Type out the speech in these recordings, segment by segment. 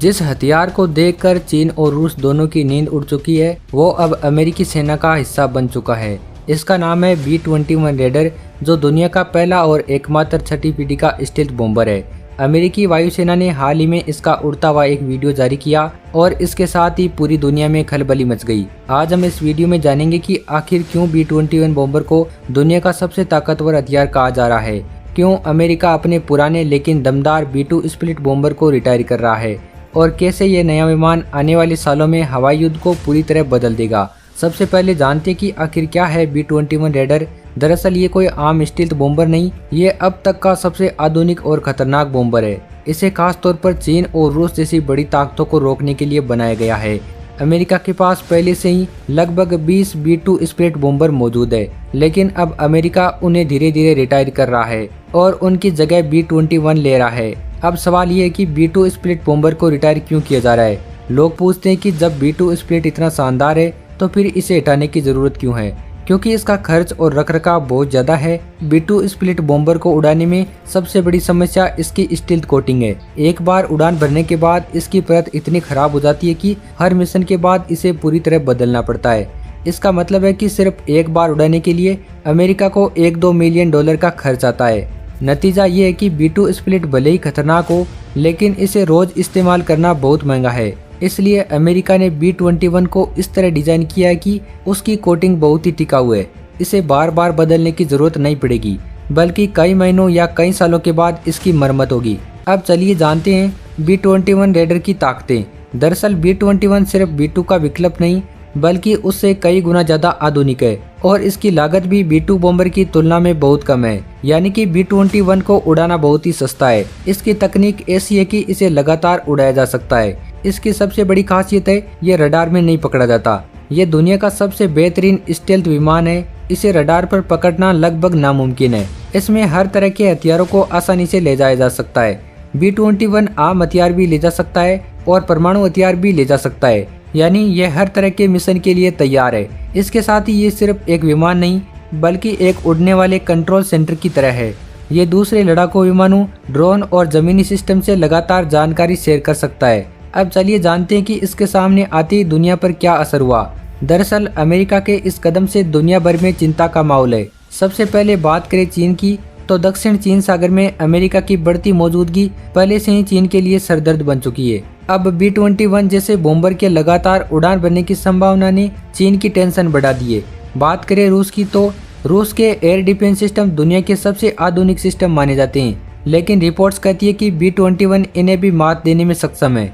जिस हथियार को देखकर चीन और रूस दोनों की नींद उड़ चुकी है वो अब अमेरिकी सेना का हिस्सा बन चुका है। इसका नाम है B-21 रेडर, जो दुनिया का पहला और एकमात्र छठी पीढ़ी का स्टील्थ बॉम्बर है। अमेरिकी वायुसेना ने हाल ही में इसका उड़ता हुआ एक वीडियो जारी किया और इसके साथ ही पूरी दुनिया में खलबली मच गई। आज हम इस वीडियो में जानेंगे कि आखिर क्यों B-21 बॉम्बर को दुनिया का सबसे ताकतवर हथियार कहा जा रहा है, क्यों अमेरिका अपने पुराने लेकिन दमदार B-2 स्प्लिट बॉम्बर को रिटायर कर रहा है और कैसे ये नया विमान आने वाले सालों में हवाई युद्ध को पूरी तरह बदल देगा। सबसे पहले जानते हैं कि आखिर क्या है B-21 रेडर। दरअसल ये कोई आम स्टील्थ बॉम्बर नहीं, ये अब तक का सबसे आधुनिक और खतरनाक बॉम्बर है। इसे खास तौर पर चीन और रूस जैसी बड़ी ताकतों को रोकने के लिए बनाया गया है। अमेरिका के पास पहले से ही लगभग 20 B-2 स्प्लिट बॉम्बर मौजूद है, लेकिन अब अमेरिका उन्हें धीरे धीरे रिटायर कर रहा है और उनकी जगह B-21 ले रहा है। अब सवाल ये है कि B-2 स्प्लिट बॉम्बर को रिटायर क्यों किया जा रहा है। लोग पूछते हैं कि जब B-2 स्प्लिट इतना शानदार है तो फिर इसे हटाने की जरूरत क्यों है, क्योंकि इसका खर्च और रखरखाव बहुत ज्यादा है। B-2 स्प्लिट बॉम्बर को उड़ाने में सबसे बड़ी समस्या इसकी स्टील्थ कोटिंग है। एक बार उड़ान भरने के बाद इसकी परत इतनी खराब हो जाती है कि हर मिशन के बाद इसे पूरी तरह बदलना पड़ता है। इसका मतलब है कि सिर्फ एक बार उड़ाने के लिए अमेरिका को $1-2 मिलियन का खर्च आता है। नतीजा ये है कि B-2 स्प्लिट भले ही खतरनाक हो, लेकिन इसे रोज इस्तेमाल करना बहुत महंगा है। इसलिए अमेरिका ने B-21 को इस तरह डिजाइन किया है कि उसकी कोटिंग बहुत ही टिकाऊ है। इसे बार बार बदलने की जरूरत नहीं पड़ेगी, बल्कि कई महीनों या कई सालों के बाद इसकी मरम्मत होगी। अब चलिए जानते हैं B-21 रेडर की ताकतें। दरअसल B-21 सिर्फ B-2 का विकल्प नहीं, बल्कि उससे कई गुना ज्यादा आधुनिक है और इसकी लागत भी B-2 बॉम्बर की तुलना में बहुत कम है। यानी कि B-21 को उड़ाना बहुत ही सस्ता है। इसकी तकनीक ऐसी है कि इसे लगातार उड़ाया जा सकता है। इसकी सबसे बड़ी खासियत है ये रडार में नहीं पकड़ा जाता। ये दुनिया का सबसे बेहतरीन स्टेल्थ विमान है। इसे रडार पर पकड़ना लगभग नामुमकिन है। इसमें हर तरह के हथियारों को आसानी से ले जाया जा सकता है। B-21 आम हथियार भी ले जा सकता है और परमाणु हथियार भी ले जा सकता है, यानी यह हर तरह के मिशन के लिए तैयार है। इसके साथ ही ये सिर्फ एक विमान नहीं, बल्कि एक उड़ने वाले कंट्रोल सेंटर की तरह है। ये दूसरे लड़ाकू विमानों, ड्रोन और जमीनी सिस्टम से लगातार जानकारी शेयर कर सकता है। अब चलिए जानते हैं कि इसके सामने आती दुनिया पर क्या असर हुआ। दरअसल अमेरिका के इस कदम से दुनिया भर में चिंता का माहौल है। सबसे पहले बात करें चीन की, तो दक्षिण चीन सागर में अमेरिका की बढ़ती मौजूदगी पहले से ही चीन के लिए सरदर्द बन चुकी है। अब B-21 जैसे बॉम्बर के लगातार उड़ान भरने की संभावना ने चीन की टेंशन बढ़ा दी है। बात करें रूस की, तो रूस के एयर डिफेंस सिस्टम दुनिया के सबसे आधुनिक सिस्टम माने जाते हैं, लेकिन रिपोर्ट्स कहती है कि B-21 इन्हें भी मात देने में सक्षम है।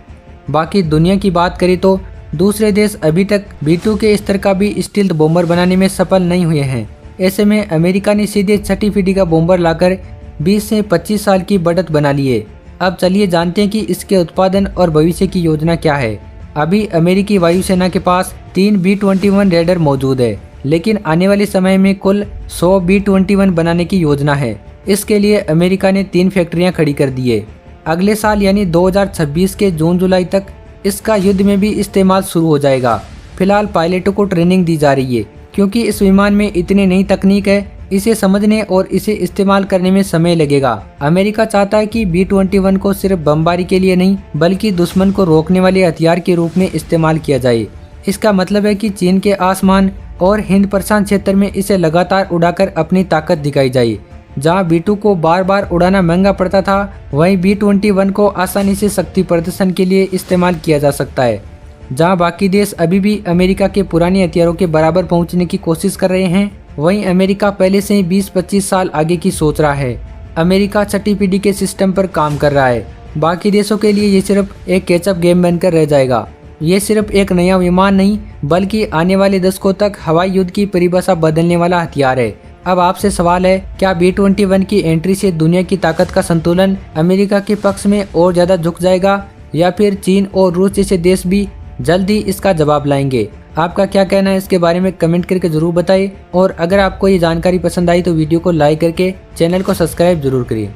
बाकी दुनिया की बात करें तो दूसरे देश अभी तक B-2 के स्तर का भी स्टील्थ बॉम्बर बनाने में सफल नहीं हुए हैं। ऐसे में अमेरिका ने सीधे छठी पीढ़ी का बॉम्बर लाकर 20 से 25 साल की बढ़त बना ली है। अब चलिए जानते हैं कि इसके उत्पादन और भविष्य की योजना क्या है। अभी अमेरिकी वायुसेना के पास 3 B-21 रेडर मौजूद है, लेकिन आने वाले समय में कुल 100 B-21 बनाने की योजना है। इसके लिए अमेरिका ने 3 फैक्ट्रियां खड़ी कर दी है। अगले साल यानी 2026 के जून-जुलाई तक इसका युद्ध में भी इस्तेमाल शुरू हो जाएगा। फिलहाल पायलटों को ट्रेनिंग दी जा रही है, क्योंकि इस विमान में इतनी नई तकनीक है, इसे समझने और इसे इस्तेमाल करने में समय लगेगा। अमेरिका चाहता है कि B-21 को सिर्फ बमबारी के लिए नहीं, बल्कि दुश्मन को रोकने वाले हथियार के रूप में इस्तेमाल किया जाए। इसका मतलब है कि चीन के आसमान और हिंद प्रशांत क्षेत्र में इसे लगातार उड़ाकर अपनी ताकत दिखाई जाए। जहां B-2 को बार बार उड़ाना महंगा पड़ता था, वहीं B-21 को आसानी से शक्ति प्रदर्शन के लिए इस्तेमाल किया जा सकता है। जहां बाकी देश अभी भी अमेरिका के पुराने हथियारों के बराबर पहुंचने की कोशिश कर रहे हैं, वहीं अमेरिका पहले से ही 20-25 साल आगे की सोच रहा है। अमेरिका छठी पीढ़ी के सिस्टम पर काम कर रहा है। बाकी देशों के लिए ये सिर्फ एक कैचअप गेम बनकर रह जाएगा। ये सिर्फ एक नया विमान नहीं, बल्कि आने वाले दशकों तक हवाई युद्ध की परिभाषा बदलने वाला हथियार है। अब आपसे सवाल है, क्या B-21 की एंट्री से दुनिया की ताकत का संतुलन अमेरिका के पक्ष में और ज्यादा झुक जाएगा, या फिर चीन और रूस जैसे देश भी जल्द ही इसका जवाब लाएंगे? आपका क्या कहना है इसके बारे में कमेंट करके जरूर बताइए। और अगर आपको ये जानकारी पसंद आई तो वीडियो को लाइक करके चैनल को सब्सक्राइब जरूर करिए।